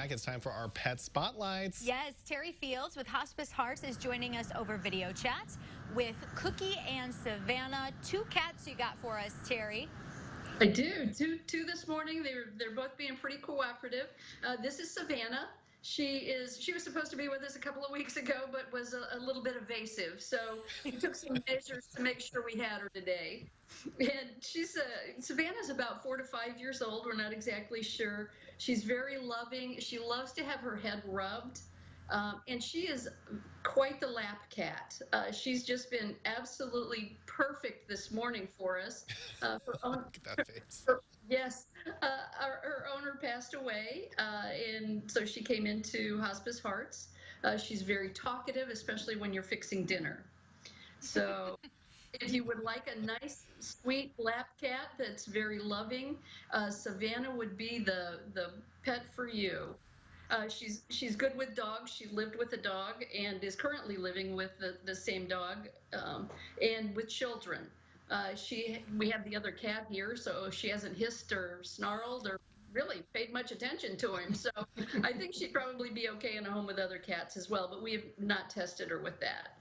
back. It's time for our pet spotlights. Yes, Terri Fields with Hospice Hearts is joining us over video chat with Cookie and Savannah. Two cats you got for us, Terri. I do. Two this morning. They're both being pretty cooperative. This is Savannah. She was supposed to be with us a couple of weeks ago, but was a little bit evasive. So we took some measures to make sure we had her today. And Savannah's about 4 to 5 years old. We're not exactly sure. She's very loving. She loves to have her head rubbed. And she is quite the lap cat. She's just been absolutely perfect this morning for us. Look at that face. Yes, her owner passed away, and so she came into Hospice Hearts. She's very talkative, especially when you're fixing dinner. So if you would like a nice, sweet lap cat that's very loving, Savannah would be the pet for you. She's good with dogs. She lived with a dog and is currently living with the same dog, and with children. We have the other cat here, so she hasn't hissed or snarled or really paid much attention to him. So I think she'd probably be okay in a home with other cats as well, but we have not tested her with that.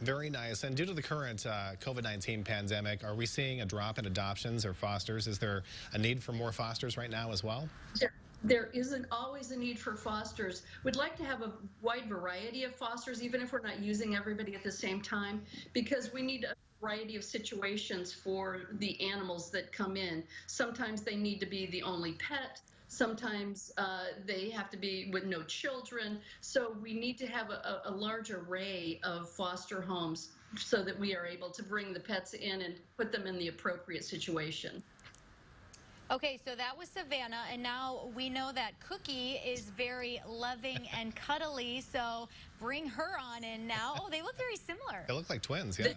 Very nice. And due to the current COVID-19 pandemic, are we seeing a drop in adoptions or fosters? Is there a need for more fosters right now as well? There isn't always a need for fosters. We'd like to have a wide variety of fosters, even if we're not using everybody at the same time, because we need a variety of situations for the animals that come in. Sometimes they need to be the only pet. Sometimes they have to be with no children. So we need to have a large array of foster homes so that we are able to bring the pets in and put them in the appropriate situation. Okay, so that was Savannah, and now we know that Cookie is very loving and cuddly, so bring her on in now. Oh, they look very similar. They look like twins, yeah.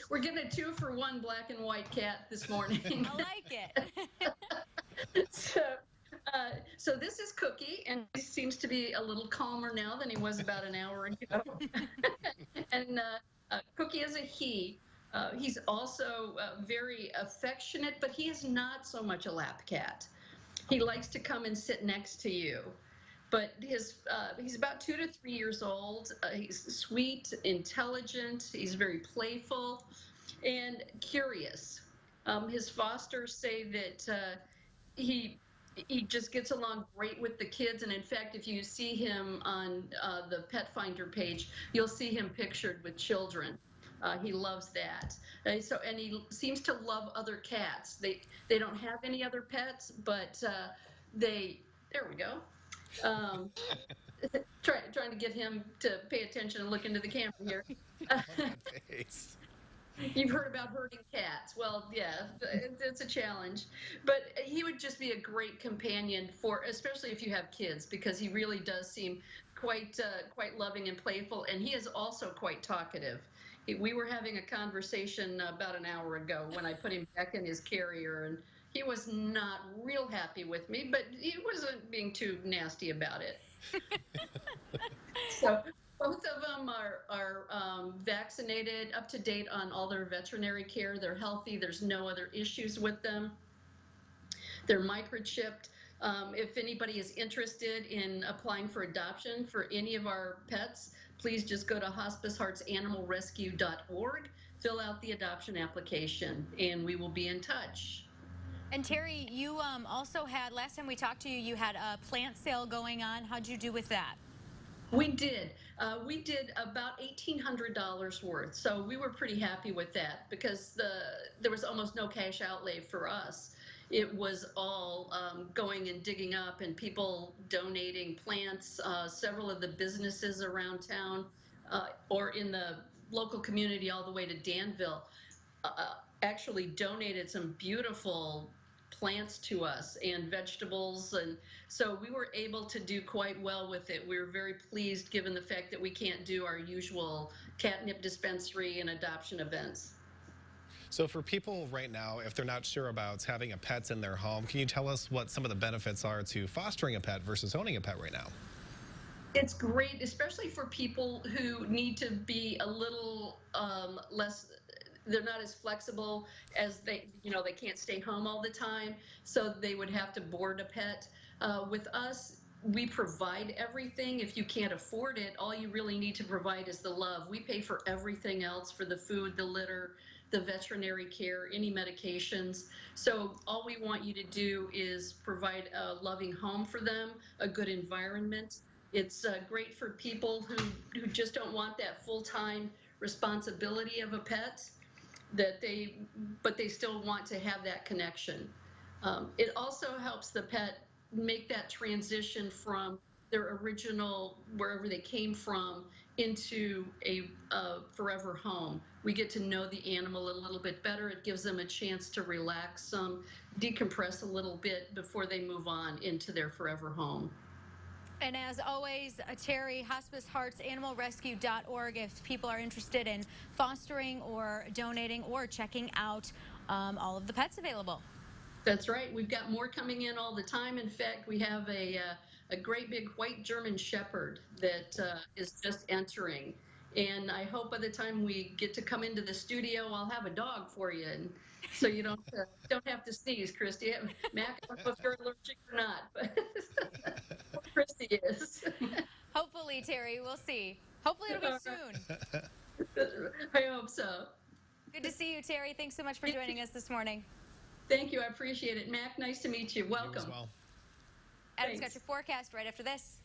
We're giving a 2-for-1 black and white cat this morning. I like it. So this is Cookie, and he seems to be a little calmer now than he was about an hour ago. And Cookie is a he. He's also very affectionate, but he is not so much a lap cat. He likes to come and sit next to you. But he's about 2 to 3 years old. He's sweet, intelligent. He's very playful and curious. His fosters say that he just gets along great with the kids. And in fact, if you see him on the Pet Finder page, you'll see him pictured with children. He loves that. And he seems to love other cats. They don't have any other pets, but there we go. Trying to get him to pay attention and look into the camera here. You've heard about herding cats. Well, yeah, it's a challenge. But he would just be a great companion especially if you have kids, because he really does seem quite loving and playful, and he is also quite talkative. We were having a conversation about an hour ago when I put him back in his carrier, and he was not real happy with me, but he wasn't being too nasty about it. So both of them are vaccinated, up to date on all their veterinary care. They're healthy. There's no other issues with them. They're microchipped. If anybody is interested in applying for adoption for any of our pets, please just go to hospiceheartsanimalrescue.org, fill out the adoption application, and we will be in touch. And Terri, you also had, last time we talked to you, you had a plant sale going on. How'd you do with that? We did. We did about $1,800 worth, so we were pretty happy with that because there was almost no cash outlay for us. It was all going and digging up and people donating plants. Several of the businesses around town or in the local community all the way to Danville actually donated some beautiful plants to us and vegetables. And so we were able to do quite well with it. We were very pleased given the fact that we can't do our usual catnip dispensary and adoption events. So for people right now, if they're not sure about having a pet in their home, can you tell us what some of the benefits are to fostering a pet versus owning a pet right now? It's great, especially for people who need to be a little less, they're not as flexible as they can't stay home all the time, so they would have to board a pet. With us, we provide everything. If you can't afford it, all you really need to provide is the love. We pay for everything else, for the food, the litter, the veterinary care, any medications. So all we want you to do is provide a loving home for them, a good environment. It's great for people who just don't want that full-time responsibility of a pet, but they still want to have that connection. It also helps the pet make that transition from their original, wherever they came from, into a forever home. We get to know the animal a little bit better. It gives them a chance to relax some, decompress a little bit before they move on into their forever home. And as always, Terri, Hospice Hearts, animalrescue.org, if people are interested in fostering or donating or checking out all of the pets available. That's right. We've got more coming in all the time. In fact, we have a great big white German Shepherd that is just entering. And I hope by the time we get to come into the studio, I'll have a dog for you, and so you don't have to sneeze, Christy. Mac, I don't know if you're allergic or not, but Christy is. Hopefully, Terri, we'll see. Hopefully it'll be soon. I hope so. Good to see you, Terri. Thanks so much for joining us this morning. Thank you. I appreciate it. Mac, nice to meet you. Welcome. You as well. Adam's got your forecast right after this.